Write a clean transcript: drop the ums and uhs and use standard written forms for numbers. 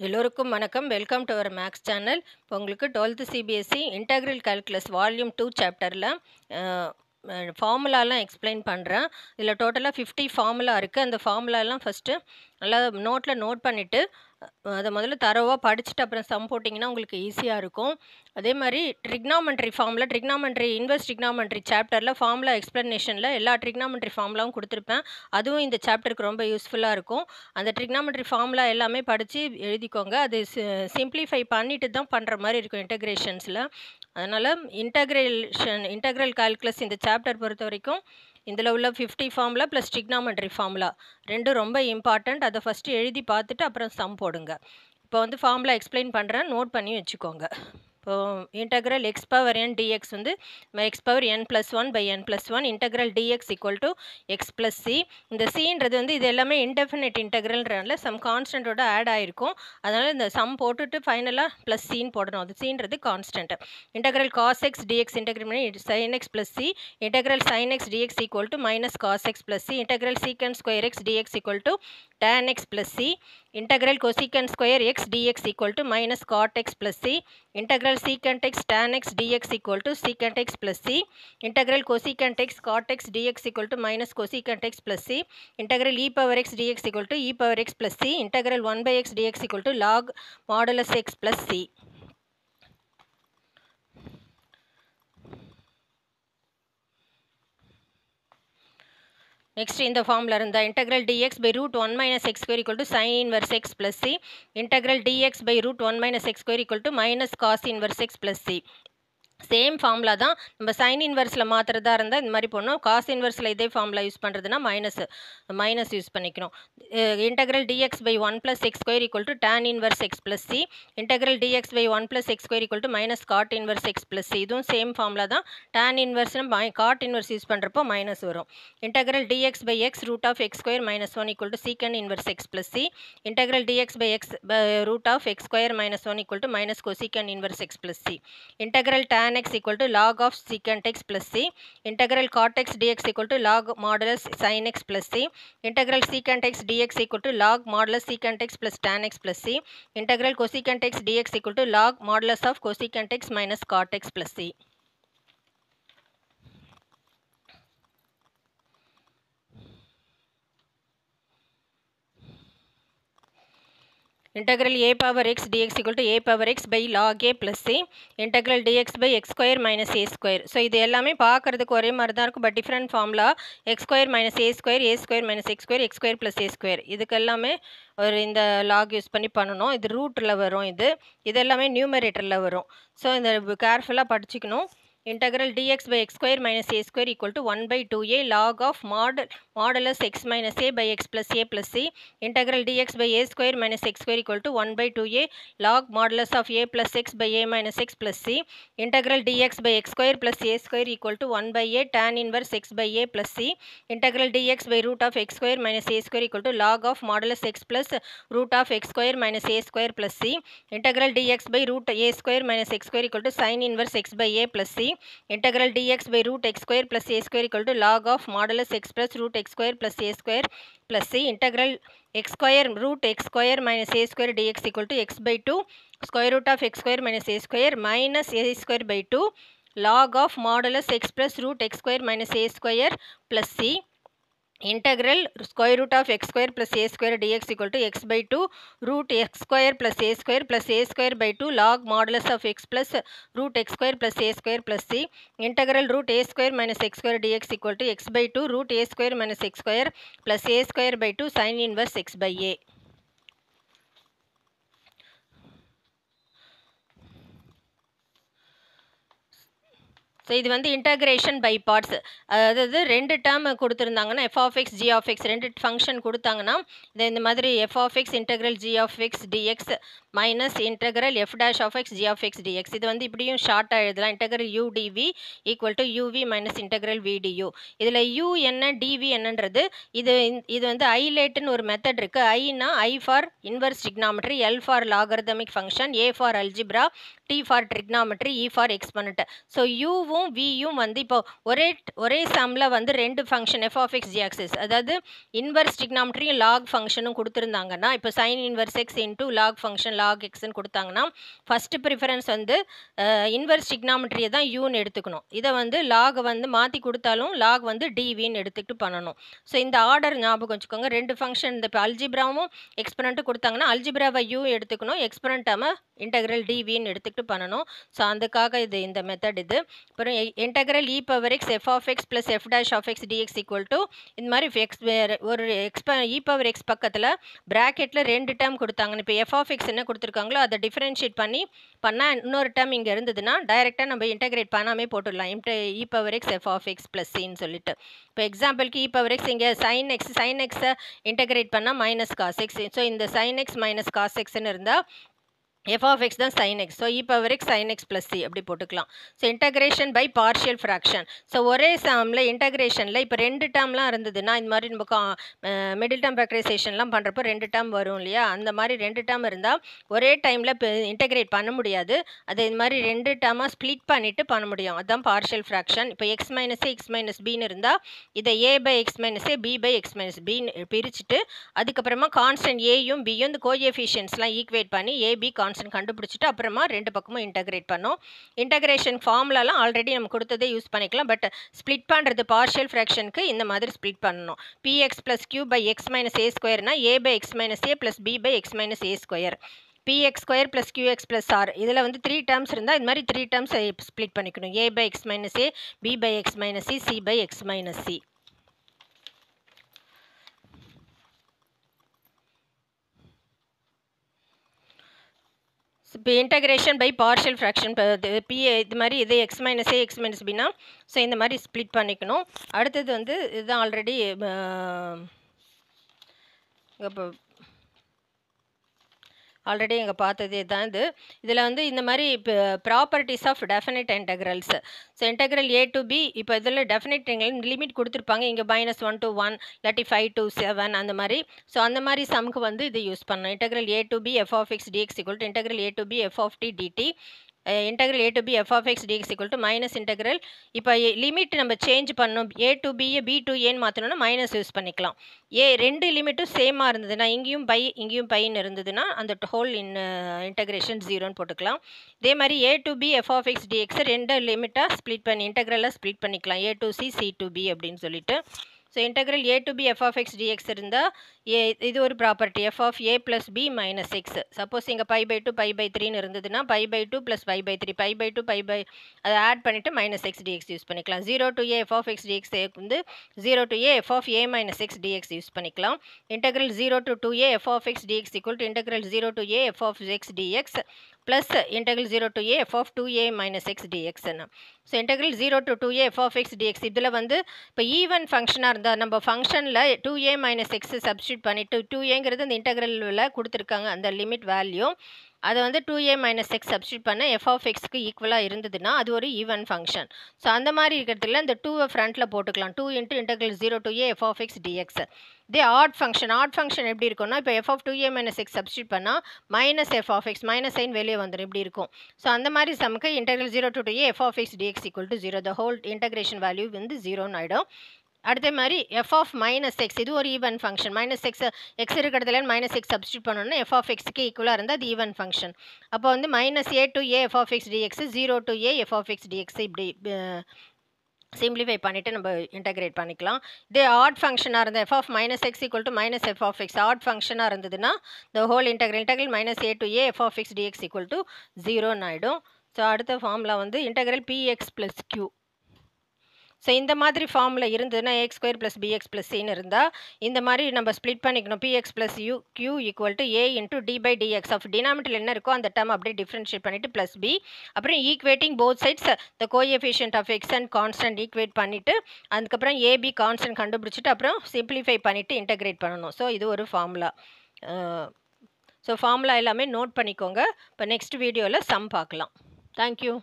எல்லோருக்கும் வணக்கம். Welcome to our maths channel. இப்போ உங்களுக்கு 12th CBSE integral calculus volume 2 சாப்டரில் ஃபார்முலாலாம் எக்ஸ்பிளைன் பண்ணுறேன். இதில் டோட்டலாக 50 ஃபார்முலா இருக்குது. அந்த ஃபார்முலாலாம் ஃபஸ்ட்டு நல்லா நோட்டில் நோட் பண்ணிவிட்டு அதை முதல்ல தரோவாக படிச்சுட்டு அப்புறம் சம் போட்டிங்கன்னா உங்களுக்கு ஈஸியாக இருக்கும். அதே மாதிரி ட்ரிக்னாமெண்ட்ரி ஃபார்முலா, இன்வெர்ஸ் ட்ரிக்னாமெண்ட்ரி சாப்டரில் ஃபார்முலா எக்ஸ்ப்ளனேஷனில் எல்லா ட்ரிக்னாமெண்ட்ரி ஃபார்முலாவும் கொடுத்துருப்பேன். அதுவும் இந்த சாப்டருக்கு ரொம்ப யூஸ்ஃபுல்லாக இருக்கும். அந்த ட்ரிக்னாமெண்ட்ரி ஃபார்முலா எல்லாமே படித்து எழுதிக்கோங்க. அது சிம்பிளிஃபை பண்ணிட்டு தான் பண்ணுற மாதிரி இருக்கும் இன்டெக்ரேஷன்ஸில். அதனால் இன்டெக்ரல் கால்குலஸ் இந்த சாப்டர் பொறுத்த வரைக்கும் இதில் உள்ள 50 ஃபார்முலா ப்ளஸ் ட்ரிக்னாமெண்ட்ரி ஃபார்முலா ரெண்டும் ரொம்ப இம்பார்ட்டண்ட். அதை ஃபஸ்ட்டு எழுதி பார்த்துட்டு அப்புறம் சம் போடுங்க. இப்போ வந்து ஃபார்முலா எக்ஸ்பிளைன் பண்ணுறேன், நோட் பண்ணி வச்சுக்கோங்க. இப்போது integral x power n dx வந்து x power n plus one by n plus one integral dx equal to x plus c. இந்த சின்றது வந்து இது எல்லாமே இன்டெஃபினைட் இன்டெக்ரல்ன்றனால சம் கான்ஸ்டன்ட்டோட ஆட் ஆகிருக்கும். அதனால் இந்த சம் போட்டுட்டு ஃபைனலாக ப்ளஸ் சின்னு போடணும். அது சின்றது constant. Integral cos x dx integrate பண்ணி sine x plus C. Integral sine x dx equal to minus cos x plus C. Integral secant square x dx equal to tan x plus c. Integral cosecant square x dx equal to minus cot x plus c. Integral secant x tan x dx equal to secant x plus c. Integral cosecant x cot x dx equal to minus cosecant x plus c. Integral e power x dx equal to e power x plus c. Integral 1 by x dx equal to log modulus x plus c. Next in the formula the integral dx by root 1 minus x square equal to sin inverse x plus c. Integral dx by root 1 minus x square equal to minus cos inverse x plus c. Same formula தான். நம்ம sign இன்வெர்ஸில் மாற்றுறதா இருந்தால் இந்த மாதிரி பண்ணணும். Cos இன்வெர்ஸில் இதே formula use பண்ணுறதுனா minus use பண்ணிக்கணும். Integral dx by 1 plus x square equal to tan inverse x plus C. Integral dx by 1 plus x square equal to minus cot inverse x plus c. இதுவும் same formula தான். Tan இன்வெர்ஸ்னு cot inverse use பண்ணுறப்போ minus வரும். Integral dx by x root of x square minus 1 equal to secant inverse x plus C. Integral dx by x root of x square minus 1 equal to minus cosecant inverse x plus C. Integral tan x equal to log of secant x plus c. Integral cot x dx equal to log modulus sin x plus c. Integral secant x dx equal to log modulus secant x plus tan x plus c. Integral cosecant x dx equal to log modulus of cosecant x minus cot x plus c. Integral a power x dx equal to a power x by log a plus c. Integral dx by x square minus a square. So இது எல்லாமே பார்க்கறதுக்கு ஒரே மாதிரி தான் இருக்கும். But different formula. x square minus a square minus x square plus a square. இதுக்கு எல்லாமே ஒரு இந்த லாக் யூஸ் பண்ணி பண்ணணும். இது ரூட்டில் வரும். இது எல்லாமே நியூமரேட்டரில் வரும். ஸோ இந்த கேர்ஃபுல்லாக படிச்சுக்கணும். Integral dx by x square minus a square equal to 1 by 2a log of modulus x minus a by x plus a plus c. Integral dx by a square minus x square equal to 1 by 2a log modulus of a plus x by a minus x plus c. Integral dx by x square plus a square equal to 1 by a tan inverse x by a plus c. Integral dx by root of x square minus a square equal to log of modulus x plus root of x square minus a square plus c. Integral dx by root a square minus x square equal to sin inverse x by a plus c. Integral dx by root x square plus a square equal to log of modulus x plus root x square plus a square plus c. Integral x square root x square minus a square dx equal to x by 2 square root of x square minus a square minus a square by 2 log of modulus x plus root x square minus a square plus c. Integral square root of x square plus a square dx equal to x by 2 root x square plus a square by 2 log modulus of x plus root x square plus a square plus c. Integral root a square minus x square dx equal to x by 2 root a square minus x square plus a square by 2 sin inverse x by a. So இது வந்து integration by parts. அதாவது ரெண்டு term கொடுத்துருந்தாங்கன்னா f of x g of x ரெண்டு function கொடுத்தாங்கன்னா இதை இந்த மாதிரி f of x integral g of x dx minus integral f dash of x g of x dx. இது வந்து இப்படியும் ஷார்ட்டாக எழுதலாம். Integral u dv equal to uv minus integral v du. இதில் யூ என்ன டிவி என்னன்றது இது வந்து ஐலேட்டுன்னு ஒரு மெத்தட் இருக்குது. ஐனா ஐ for inverse trigonometry, L for logarithmic function, A for algebra, T for trigonometry, E for exponent. So யூவும் வியும் வந்து இப்போ ஒரே சம்மில் வந்து ரெண்டு ஃபங்க்ஷன் எஃப் ஆஃப் எக்ஸ் ஜிஆக்சிஸ், அதாவது இன்வர்ஸ் ட்ரிக்னாமெட்ரியும் லாக் ஃபங்க்ஷனும் கொடுத்துருந்தாங்கன்னா, இப்போ sine inverse x into log function log எக்ஸ்ன்னு கொடுத்தாங்கன்னா, ஃபஸ்ட்டு ப்ரிஃபரன்ஸ் வந்து இன்வர்ஸ் ட்ரிக்னாமெட்ரியை தான் யூன்னு எடுத்துக்கணும். இதை வந்து லாக் வந்து மாற்றி கொடுத்தாலும் லாக் வந்து டிவின்னு எடுத்துக்கிட்டு பண்ணணும். ஸோ இந்த ஆர்டர் ஞாபகம் வச்சுக்கோங்க. ரெண்டு ஃபங்க்ஷன் இந்த இப்போ அல்ஜிப்ராவும் எக்ஸ்பரண்ட்டும் கொடுத்தாங்கன்னா அல்ஜிப்ராவை யூ எடுத்துக்கணும், எக்ஸ்பரண்ட்டாம இன்டெக்ரல் டிவின்னு எடுத்துக்கிட்டு பண்ணணும். ஸோ அதுக்காக இந்த மெத்தட் இது. அப்புறம் integral e power x f of x plus f dash of x dx equal to இந்த மாதிரி ஒரு இ பவர் எக்ஸ் பக்கத்தில் ப்ராக்கெட்டில் ரெண்டு டேர்ம் கொடுத்தாங்கன்னு, இப்போ எஃப் ஆஃப் எக்ஸ் என்ன கொடுத்துருக்காங்களோ அதை டிஃபரன்ஷியேட் பண்ணால் இன்னொரு டேர்ம் இங்கே இருந்ததுன்னா டைரெக்டாக நம்ம இன்டெகிரேட் பண்ணாமே போட்டுடலாம். E power x f of x plus சின்னு சொல்லிட்டு. இப்போ எக்ஸாம்பிளுக்கு இ பவர் எக்ஸ் இங்கே சைன் எக்ஸை இன்டெகிரேட் பண்ணால் மைனஸ் காஸ் எக்ஸ். ஸோ இந்த சைன் எக்ஸ் மைனஸ் காஸ் எக்ஸ்ன்னு இருந்தால் எஃப் ஆஃப் எக்ஸ் தான் sine x. So e power x sine x plus C அப்படி போட்டுக்கலாம். So integration by partial fraction. So ஒரே சம்மில் இன்டகிரேஷனில் இப்போ ரெண்டு டேர்ம்லாம் இருந்ததுன்னா இந்த மாதிரி நம்ம மிடில் டேர்ம் ஃபேக்டரைசேஷன்லாம் பண்ணுறப்போ ரெண்டு டேர்ம் வரும் இல்லையா, அந்த மாதிரி ரெண்டு டேர்ம் இருந்தால் ஒரே டைமில் இன்டகிரேட் பண்ண முடியாது. அதை இந்த மாதிரி ரெண்டு டேர்மாக ஸ்ப்ளிட் பண்ணிவிட்டு பண்ண முடியும். அதுதான் பார்ஷியல் ஃப்ராக்ஷன். இப்போ x minus a x minus பின்னு இருந்தால் இதை a by x minus a b by x minus பின்னு பிரிச்சுட்டு அதுக்கப்புறமா கான்ஸ்டன்ட் ஏயும் பியும் இந்த கோஎஃபிஷியன்ட்ஸ்லாம் ஈக்குவேட் பண்ணி ஏபி கான்ஸ்டன்ட் கண்டுபிடிச்சிட்டு அப்புறமா ரெண்டு பக்கமும் இன்டகிரேட் பண்ணோம். இன்டகிரேஷன் ஃபார்முலாலாம் ஆல்ரெடி நம்ம கொடுத்ததே யூஸ் பண்ணிக்கலாம். பட் ஸ்ப்ளிட் பண்ணுறது பார்ஷியல் ஃப்ராக்ஷனுக்கு இந்த மாதிரி ஸ்ப்ளிட் பண்ணணும். P x plus q by x minus a ஸ்கொயர்னா a by x minus a plus b by x minus a square. px square plus qx plus r. இதில் வந்து 3 டேர்ம்ஸ் இருந்தால் இது மாதிரி 3 டேர்ம்ஸ் ஸ்ப்ளிட் பண்ணிக்கணும். A by x minus a, b by x minus c, c by x minus c. இப்போ integration by partial fraction b இது மாதிரி இது x minus a x minus பின்னா ஸோ இந்த மாதிரி ஸ்ப்ளிட் பண்ணிக்கணும். அடுத்தது வந்து இதுதான் ஆல்ரெடி இப்போ இங்கே பார்த்ததே தான் இது. இதில் வந்து இந்த மாதிரி இப்போ ப்ராப்பர்ட்டிஸ் ஆஃப் டெஃபினைட் இன்டெக்ரல்ஸ். So integral a to b இப்போ இதில் டெஃபினைட் லிமிட் கொடுத்துருப்பாங்க. இங்கே -1 to 1 இல்லாட்டி 5 to 7 அந்த மாதிரி. ஸோ அந்த மாதிரி சம்க்கு வந்து இது யூஸ் பண்ணணும். Integral a to b f of x dx equal to integral a to b f of t dt. Integral a to b f of x dx equal to minus integral. இப்போ limit நம்ம change பண்ணணும். A to பியை b to ஏன்னு மாற்றணும்னா minus use பண்ணிக்கலாம். ரெண்டு லிமிட்டும் சேமாக இருந்ததுன்னா இங்கேயும் பைன்னு இருந்ததுன்னா அந்த ஹோல் இன்டகிரேஷன் 0ன்னு போட்டுக்கலாம். இதே மாதிரி a to b f of x dx ரெண்டு லிமிட்டாக ஸ்ப்ளிட் பண்ணி இன்டெக்ரலாக ஸ்ப்ளிட் பண்ணிக்கலாம். A to c, c to b அப்படின்னு சொல்லிட்டு. So integral a to b f of x dx இருந்தால் இது ஒரு property f of a plus b minus x. Suppose இங்கே π/2 π/3ன்னு இருந்ததுன்னா π/2 ப்ளஸ் π/3 π/2 அதை ஆட் பண்ணிவிட்டு மைனஸ் எக்ஸ் டிஎக்ஸ் யூஸ் பண்ணிக்கலாம். 0 to a f of x d x வந்து 0 to a f of a minus x d x use பண்ணிக்கலாம். Integral 0 to 2a f of x dx equal to integral 0 to a f of x d x plus integral 0 to a f of 2a minus x டிஎக்ஸ்ன்னு. So integral 0 to 2a f of x d x இதில் வந்து இப்போ even ஃபங்க்ஷனாக இருந்தால் நம்ம ஃபங்க்ஷனில் 2a minus x substitute பண்ணிவிட்டு 2aங்கிறது இந்த இன்டெக்ரலில் கொடுத்துருக்காங்க அந்த லிமிட் வேல்யூ. அதை வந்து 2a மைனஸ் எக்ஸ் சப்ஸ்டியூட் பண்ண எஃப் ஆஃப் எக்ஸ்க்கு ஈக்குவலாக இருந்ததுன்னா அது ஒரு ஈவன் ஃபங்க்ஷன். ஸோ அந்த மாதிரி இருக்கிறதுல இந்த 2 ஃப்ரண்ட்டில் போட்டுக்கலாம். 2 into integral 0 to a f of x d x. இதே ஆட் ஃபங்க்ஷன் எப்படி இருக்கும்னா இப்போ f of 2a minus x substitute பண்ணால் minus f of x minus sign வெளியே வந்துடும் இப்படி இருக்கும். ஸோ அந்த மாதிரி சமக்கு integral 0 to 2a f of x dx equal to 0. The whole integration value வந்து 0ன்னு ஆகிடும். அடுத்த மாதிரி எஃப் ஆஃப் மைனஸ் எக்ஸ் இது ஒரு ஈவன் ஃபங்க்ஷன். மைனஸ் எக்ஸ் இருக்கிறதுல மைனஸ் எக்ஸ் சப்ஸ்டியூட் பண்ணணும்னா எஃப் ஆஃப் எக்ஸ்க்கு ஈக்குவலாக இருந்தால் அது ஈவன் ஃபங்க்ஷன். அப்போ வந்து minus a to a f of x dx 0 to a f of x dx இப்படி சிம்பிளிஃபை பண்ணிவிட்டு நம்ம இன்டகிரேட் பண்ணிக்கலாம். இதே ஆட் ஃபங்க்ஷனாக இருந்தால் f of minus x equal to minus f of x odd ஃபங்க்ஷனாக இருந்ததுன்னா the whole integral minus a to a f of x dx equal to 0ன்னு ஆகிடும். ஸோ அடுத்த ஃபார்முலா வந்து integral p x plus q. So இந்த மாதிரி ஃபார்மில் இருந்ததுன்னா a x square plus b x plus சின்னு இருந்தால் இந்த மாதிரி நம்ம ஸ்ப்ளிட் பண்ணிக்கணும். P x plus q equal to a into d by d x of denominator என்ன இருக்கோ அந்த டேர்ம் அப்படியே டிஃப்ரென்ஷியேட் பண்ணிவிட்டு ப்ளஸ் பி அப்புறம் equating both sides the coefficient of x and constant equate பண்ணிவிட்டு அதுக்கப்புறம் ஏபி கான்ஸ்டன்ட் கண்டுபிடிச்சிட்டு அப்புறம் சிம்பிளிஃபை பண்ணிவிட்டு இன்டகிரேட் பண்ணணும். ஸோ இது ஒரு ஃபார்முலா. ஸோ ஃபார்முலா எல்லாமே நோட் பண்ணிக்கோங்க. இப்போ நெக்ஸ்ட் வீடியோவில் சம் பார்க்கலாம். தேங்க்யூ.